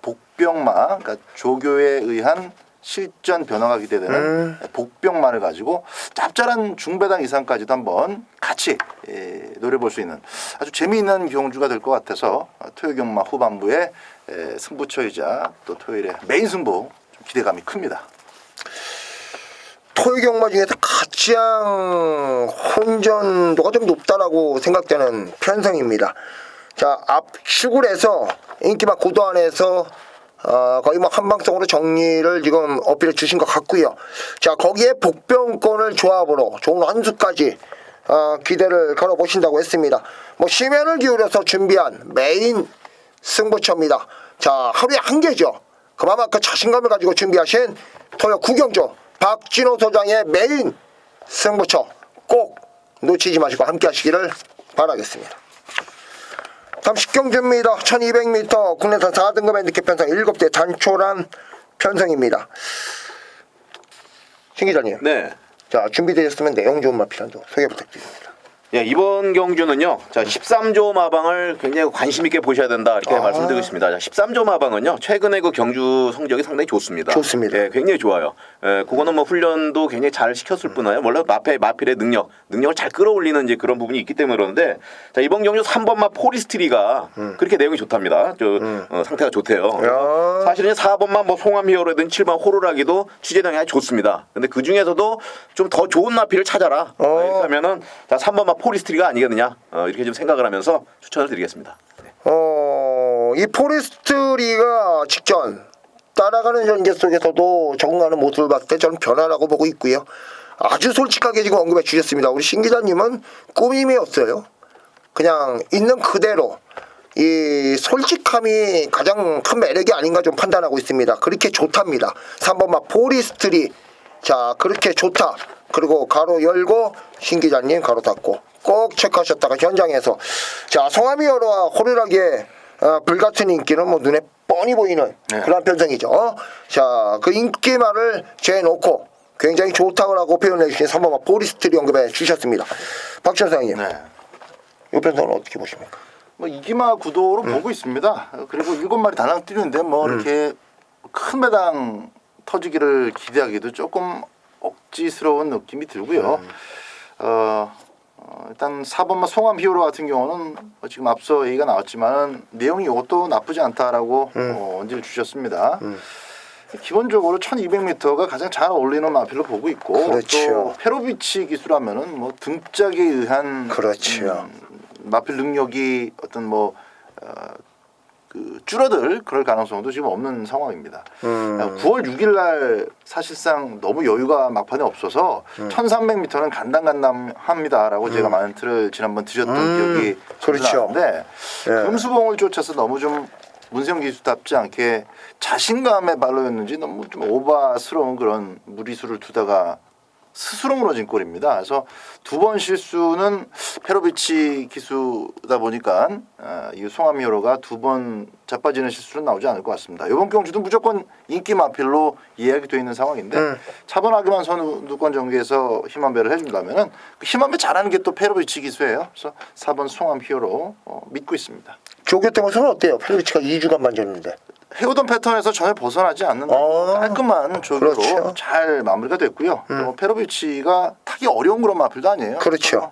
복병마 그러니까 조교에 의한 실전 변화가 기대되는 복병마를 가지고 짭짤한 중배당 이상까지도 한번 같이 노려볼 수 있는 아주 재미있는 경주가 될 것 같아서 토요경마 후반부에 승부처이자 또 토요일에 메인 승부 좀 기대감이 큽니다. 토요경마 중에서 가장 혼전도가 좀 높다라고 생각되는 편성입니다. 자, 압축을 해서 인기마 구도 안에서 거의 뭐 한방성으로 정리를 지금 어필해 주신 것 같고요. 자, 거기에 복병권을 조합으로 좋은 한 수까지 기대를 걸어보신다고 했습니다. 뭐 심혈을 기울여서 준비한 메인 승부처입니다. 자, 하루에 한 개죠. 그만큼 자신감을 가지고 준비하신 토요 구경조 박진호 소장의 메인 승부처 꼭 놓치지 마시고 함께 하시기를 바라겠습니다. 다음 10경주입니다. 1200m 국내산 4등급 핸디캡 편성 7대 단초란 편성입니다. 신 기자님. 네. 자, 준비되셨으면 내용 좋은 마필한도 소개 부탁드립니다. 예, 이번 경주는요. 자, 13조 마방을 굉장히 관심 있게 보셔야 된다. 이렇게 말씀드리겠습니다. 자, 13조 마방은요. 최근에 그 경주 성적이 상당히 좋습니다. 좋습니다. 예, 굉장히 좋아요. 예, 그거는 뭐 훈련도 굉장히 잘 시켰을 뿐아요. 원래 마필의 능력을 잘 끌어올리는 이제 그런 부분이 있기 때문에 그러는데 자, 이번 경주 3번마 포리스트리가 그렇게 내용이 좋답니다. 상태가 좋대요. 사실은 4번마 뭐 송암히어로든 7번 호루라기도 취재량이 아주 좋습니다. 근데 그 중에서도 좀 더 좋은 마필을 찾아라. 이렇게 하면은 자, 3번마 포리스트리가 아니겠느냐. 이렇게 좀 생각을 하면서 추천을 드리겠습니다. 네. 이 포레스트리가 직전 따라가는 전개 속에서도 적응하는 모습을 봤을 때 저는 변화라고 보고 있고요. 아주 솔직하게 지금 언급해 주셨습니다. 우리 신 기자님은 꾸밈이었어요. 그냥 있는 그대로 이 솔직함이 가장 큰 매력이 아닌가 좀 판단하고 있습니다. 그렇게 좋답니다. 3번마 포리스트리. 자, 그렇게 좋다. 그리고 가로 열고 신 기자님 가로 닫고 꼭 체크하셨다가 현장에서 자, 송암히어로와 호루라기의 불같은 인기는 뭐 눈에 뻔히 보이는 그런 편성이죠. 자, 그 인기말을 재놓고 굉장히 좋다고 표현해 주신 3번마 포리스트리 언급해 주셨습니다. 박지원 사장님, 네. 이 편성은 어떻게 보십니까? 뭐 이기마 구도로 보고 있습니다. 그리고 7마리 달랑 뛰는데 뭐 이렇게 큰 배당 터지기를 기대하기도 조금 억지스러운 느낌이 들고요. 일단 4번마 송암히어로 같은 경우는 지금 앞서 얘기가 나왔지만 내용이 이것도 나쁘지 않다라고 언지를 주셨습니다. 기본적으로 1200m가 가장 잘 어울리는 마필로 보고 있고 그렇죠. 또 페로비치 기술하면은 뭐 등짝에 의한 그렇죠. 마필 능력이 어떤 뭐 그 줄어들 그럴 가능성도 지금 없는 상황입니다. 9월 6일 날 사실상 너무 여유가 막판에 없어서 1300m는 간당간당합니다라고 제가 멘트를 지난번 드렸던 기억이 그렇죠. 나는데 금수봉을 쫓아서 너무 좀 문세영 기수답지 않게 자신감의 발로였는지 너무 좀 오바스러운 그런 무리수를 두다가 스스로 무너진 꼴입니다. 그래서 두 번 실수는 페로비치 기수다 보니까 이 송암히어로가 두 번 자빠지는 실수는 나오지 않을 것 같습니다. 이번 경주도 무조건 인기 마필로 예약이 되어 있는 상황인데 차분하게만 선두권 전개에서 힘한배를 해준다면은 그 힘한배 잘하는 게 또 페로비치 기수예요. 그래서 4번 송암히어로 믿고 있습니다. 조교통에서는 어때요? 페로비치가 2주간만 졌는데. 해오던 패턴에서 전혀 벗어나지 않는 깔끔한 조교로 그렇죠. 잘 마무리가 됐고요. 또 페로비치가 타기 어려운 그런 마필도 아니에요. 그렇죠.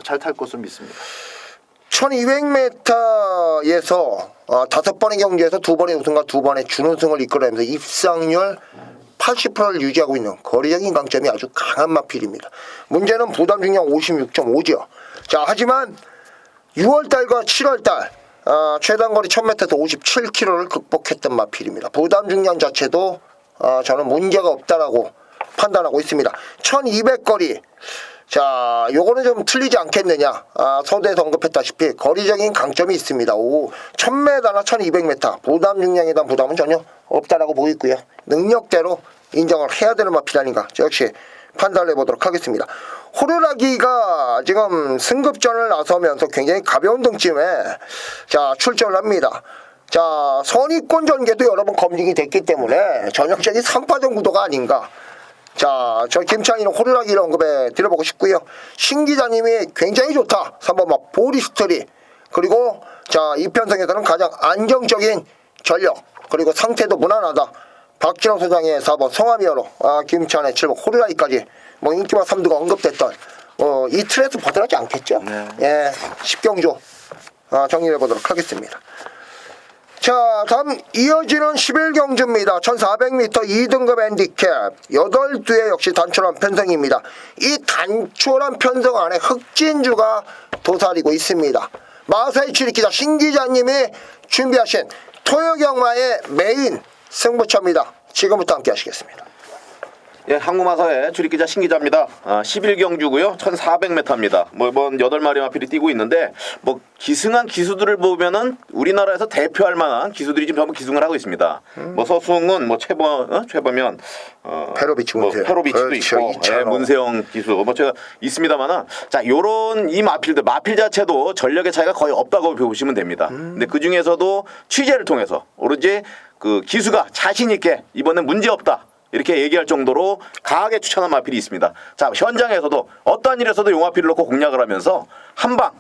잘 탈 것으로 믿습니다. 1200m에서 5번의 경주에서 2번의 우승과 2번의 준우승을 이끌어내면서 입상률 80%를 유지하고 있는 거리적인 강점이 아주 강한 마필입니다. 문제는 부담 중량 56.5죠. 자, 하지만 6월달과 7월달 최단거리 1000m에서 57km를 극복했던 마필입니다. 부담 중량 자체도 저는 문제가 없다라고 판단하고 있습니다. 1200거리. 자, 요거는 좀 틀리지 않겠느냐. 서두에서 언급했다시피 거리적인 강점이 있습니다. 1000m나 1200m 부담 중량에 대한 부담은 전혀 없다라고 보고 있고요. 능력대로 인정을 해야 되는 마필 아닌가. 역시 판단을 해보도록 하겠습니다. 호루라기가 지금 승급전을 나서면서 굉장히 가벼운 등쯤에 자, 출전을 합니다. 자, 선의권 전개도 여러 번 검증이 됐기 때문에 전형적인 3파전 구도가 아닌가. 자, 저 김창희는 호루라기를 언급해 드려보고 싶고요. 신 기자님이 굉장히 좋다. 3번마 포리스트리. 그리고 자, 이 편성에서는 가장 안정적인 전력 그리고 상태도 무난하다. 박진호 소장의 4번 송암히어로, 김찬의 7번 호루라기까지 뭐 인기마 3두가 언급됐던 이 틀에서 벗어나지 않겠죠. 네. 예, 10경주 정리해 보도록 하겠습니다. 자, 다음 이어지는 11경주입니다. 1400m 2등급 핸디캡 8두의 역시 단촐한 편성입니다. 이 단촐한 편성 안에 흑진주가 도사리고 있습니다. 마사이 출입기자 신 기자님이 준비하신 토요경마의 메인 승부처입니다. 지금부터 함께 하시겠습니다. 예, 항구마사의 출입기자 신기자입니다. 11경주고요. 1400m입니다. 뭐 이번 8마리 마필이 뛰고 있는데 뭐 기승한 기수들을 보면은 우리나라에서 대표할 만한 기수들이 지금 전부 기승을 하고 있습니다. 뭐 서승은 뭐 최범현 페로비치 뭐 문세영. 페로비치도 그렇죠, 있고 예, 문세영 기수 뭐 제가 있습니다만은 자 요런 이 마필 자체도 전력의 차이가 거의 없다고 보시면 됩니다. 근데 그 중에서도 취재를 통해서 오로지 그 기수가 자신 있게 이번엔 문제 없다. 이렇게 얘기할 정도로 강하게 추천한 마필이 있습니다. 자, 현장에서도 어떠한 일에서도 용마필을 놓고 공략을 하면서 한방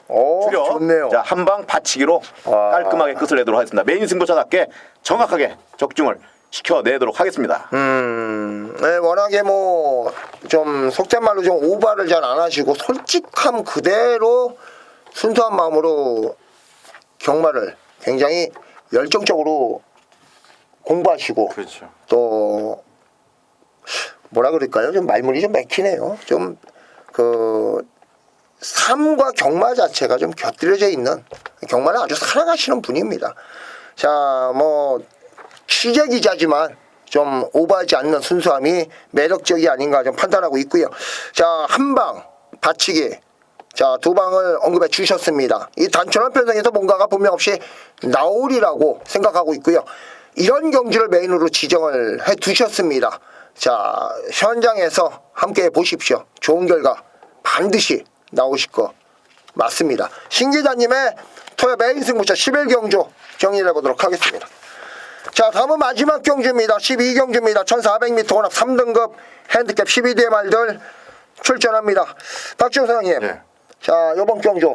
추려, 좋네요. 자, 한방 받치기로 깔끔하게 끝을 내도록 하겠습니다. 메인 승부차답게 정확하게 적중을 시켜내도록 하겠습니다. 네, 워낙에 뭐 좀 속된 말로 좀 오바를 잘 안 하시고 솔직함 그대로 순수한 마음으로 경마를 굉장히 열정적으로 공부하시고 그렇죠. 또 뭐라 그럴까요? 좀 말문이 좀 맥히네요. 좀 그 삶과 경마 자체가 좀 곁들여져 있는 경마를 아주 사랑하시는 분입니다. 자, 뭐 취재 기자지만 좀 오버하지 않는 순수함이 매력적이 아닌가 좀 판단하고 있고요. 자, 한방 받치기. 자, 두 방을 언급해 주셨습니다. 이 단순한 편성에서 뭔가가 분명 없이 나오리라고 생각하고 있고요. 이런 경주를 메인으로 지정을 해 두셨습니다. 자, 현장에서 함께 보십시오. 좋은 결과 반드시 나오실 거 맞습니다. 신 기자님의 토요 메인 승부처 11경주 정리를 해보도록 하겠습니다. 자, 다음은 마지막 경주입니다. 12경주입니다. 1400m 워낙 3등급 핸디캡 12대 말들 출전합니다. 박지호 사장님. 네. 자, 이번 경주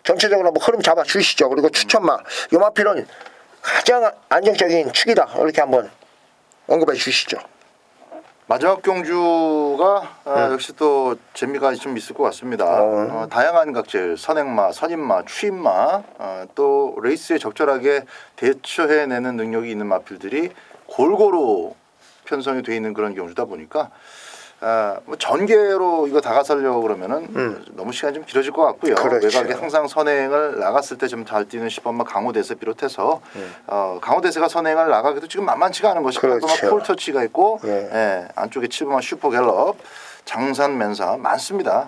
전체적으로 한번 흐름 잡아 주시죠. 그리고 추천마 요마필은 가장 안정적인 축이다. 이렇게 한번 언급해 주시죠. 마지막 경주가 역시 또 재미가 좀 있을 것 같습니다. 다양한 각질, 선행마, 선임마, 추임마, 또 레이스에 적절하게 대처해내는 능력이 있는 마필들이 골고루 편성이 되어 있는 그런 경주다 보니까 뭐 전개로 이거 다가서려고 그러면은 너무 시간이 좀 길어질 것 같고요. 그렇죠. 외곽에 항상 선행을 나갔을 때 좀 잘 뛰는 10번마 강호대세 비롯해서 강호대세가 선행을 나가기도 지금 만만치가 않은 것이 그렇죠. 8번마 폴터치가 있고 예. 안쪽에 7번마 슈퍼갤럽, 장산 맨사 많습니다.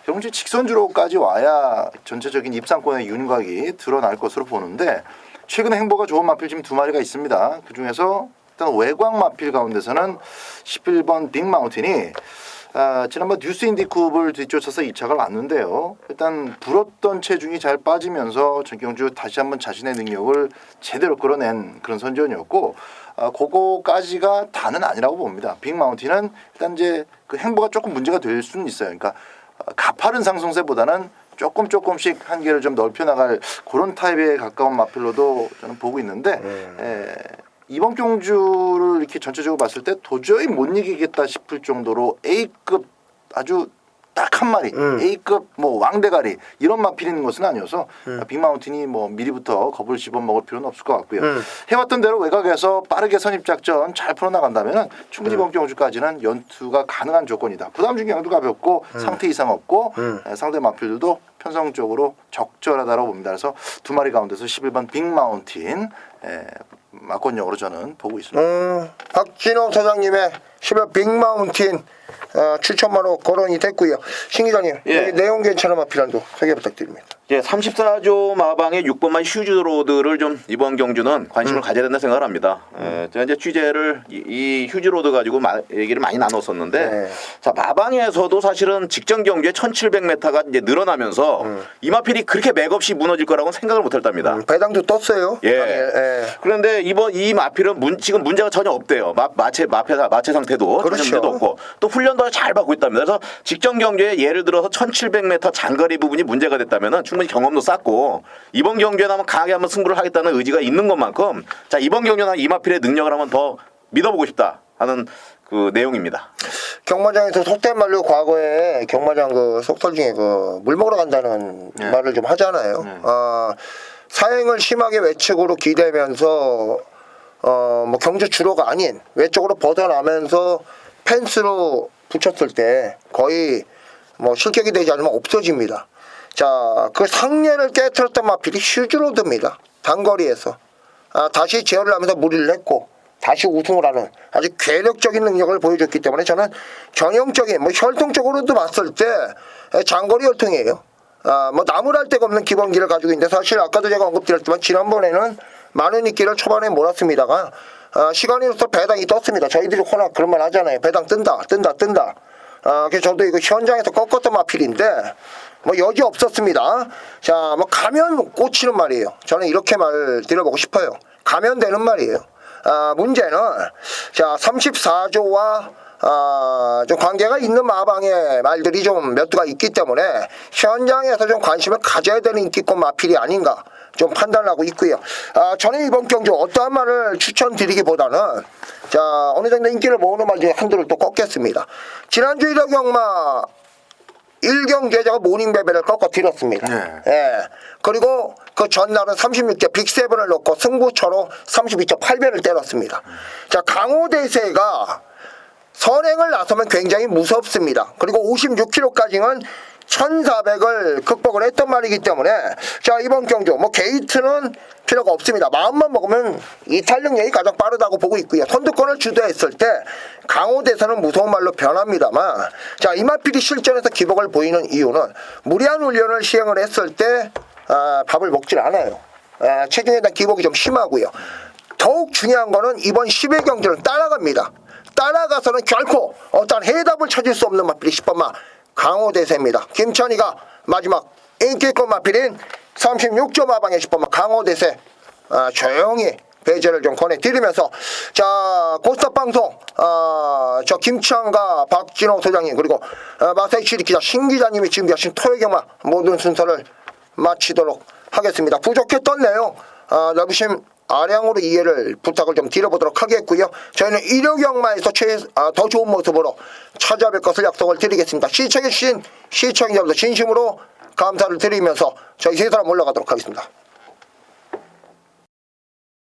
경주 직선주로까지 와야 전체적인 입상권의 윤곽이 드러날 것으로 보는데 최근에 행보가 좋은 마필 지금 2마리가 있습니다. 그 중에서 일단 외곽 마필 가운데서는 11번 빅마운틴이 지난번 뉴스인디쿱을 뒤쫓아서 2착을 왔는데요. 일단 불었던 체중이 잘 빠지면서 전경주 다시 한번 자신의 능력을 제대로 끌어낸 그런 선전이었고 그거까지가 다는 아니라고 봅니다. 빅마운틴은 일단 이제 그 행보가 조금 문제가 될 수는 있어요. 그러니까 가파른 상승세보다는 조금씩 한계를 좀 넓혀나갈 그런 타입에 가까운 마필로도 저는 보고 있는데 이번 경주를 이렇게 전체적으로 봤을 때 도저히 못 이기겠다 싶을 정도로 A급 아주 딱 한 마리 A급 뭐 왕대가리 이런 마필이 있는 것은 아니어서 빅마운틴이 뭐 미리부터 겁을 집어먹을 필요는 없을 것 같고요. 해왔던 대로 외곽에서 빠르게 선입작전 잘 풀어나간다면 충분히 이번 경주까지는 연투가 가능한 조건이다. 부담 중량도 가볍고 상태 이상 없고 상대 마필들도 편성적으로 적절하다고 봅니다. 그래서 2마리 가운데서 11번 빅마운틴 막권역으로 저는 보고 있습니다. 박진호 사장님의 11번 빅마운틴 추천마로 거론이 됐고요. 신 기자님, 여기 내용 괜찮은 마필한도 소개 부탁드립니다. 예, 34조 마방의 6번만 휴즈로드를 좀 이번 경주는 관심을 가져야 된다 생각을 합니다. 제가 이제 취재를 이 휴즈로드 가지고 얘기를 많이 나눴었는데, 자 마방에서도 사실은 직전 경주에 1,700m가 이제 늘어나면서 이 마필이 그렇게 맥없이 무너질 거라고는 생각을 못했답니다. 배당도 떴어요. 그런데 이번 이 마필은 지금 문제가 전혀 없대요. 마체 상태도 그렇죠. 전혀 문제도 없고 또 훈련도 잘 받고 있답니다. 그래서 직전 경주에 예를 들어서 1,700m 장거리 부분이 문제가 됐다면은 충분히 경험도 쌓고 이번 경주에 한번 강하게 한번 승부를 하겠다는 의지가 있는 것만큼 자 이번 경주는 이마필의 능력을 한번 더 믿어보고 싶다 하는 그 내용입니다. 경마장에서 속된 말로 과거에 경마장 그 속설 중에 그 물 먹으러 간다는 말을 좀 하잖아요. 사행을 심하게 외측으로 기대면서 뭐 경주 주로가 아닌 외쪽으로 벗어나면서 펜스로 붙였을 때 거의 뭐 실격이 되지 않으면 없어집니다. 자, 그 상례를 깨트렸던 마필이 휴즈로드입니다. 단거리에서 다시 제어를 하면서 무리를 했고 다시 우승을 하는 아주 괴력적인 능력을 보여줬기 때문에 저는 전형적인 뭐 혈통적으로도 봤을 때 장거리 혈통이에요. 뭐 나무랄 데가 없는 기본기를 가지고 있는데 사실 아까도 제가 언급드렸지만 지난번에는 많은 인기를 초반에 몰았습니다가 시간으로서 배당이 떴습니다. 저희들이 워낙 그런 말 하잖아요. 배당 뜬다. 그래서 저도 이거 현장에서 꺾었던 마필인데 뭐 여지 없었습니다. 자, 뭐 가면 꽂히는 말이에요. 저는 이렇게 말 드려보고 싶어요. 가면 되는 말이에요. 문제는 자 34조와 좀 관계가 있는 마방의 말들이 좀 몇 두가 있기 때문에 현장에서 좀 관심을 가져야 되는 인기권 마필이 아닌가 좀 판단하고 있고요. 저는 이번 경주 어떠한 말을 추천드리기보다는 자 어느 정도 인기를 모으는 말 중에 한두를 또 꺾겠습니다. 지난주 1억 경마 1경기에 모닝베베를 꺾어드렸습니다. 예. 그리고 그 전날은 36개 빅세븐을 넣고 승부처로 32.8배를 때렸습니다. 자, 강호대세가 선행을 나서면 굉장히 무섭습니다. 그리고 56kg까지는 1400을 극복을 했던 말이기 때문에 자 이번 경주 뭐 게이트는 필요가 없습니다. 마음만 먹으면 이탈력이 가장 빠르다고 보고 있고요. 선두권을 주도했을 때 강호대선은 무서운 말로 변합니다만 자 이마필이 실전에서 기복을 보이는 이유는 무리한 훈련을 시행을 했을 때 밥을 먹질 않아요. 체중에 대한 기복이 좀 심하고요. 더욱 중요한 거는 이번 10회 경주를 따라갑니다. 따라가서는 결코 어떠한 해답을 찾을 수 없는 마필이 10번마 강호대세입니다. 김천희가 마지막 인기권 마필인 36조 마방의 10번마 강호대세 조용히 배제를 좀 권해드리면서 자 고스톱 방송 저 김치환과 박진호 소장님 그리고 마사이치리 기자 신 기자님이 준비하신 토요 경마 모든 순서를 마치도록 하겠습니다. 부족했던 내용 여부심 아량으로 이해를 부탁을 좀 드려보도록 하겠고요. 저희는 일요경마에서 더 좋은 모습으로 찾아뵐 것을 약속을 드리겠습니다. 시청해주신 시청자분들 진심으로 감사를 드리면서 저희 세 사람 올라가도록 하겠습니다.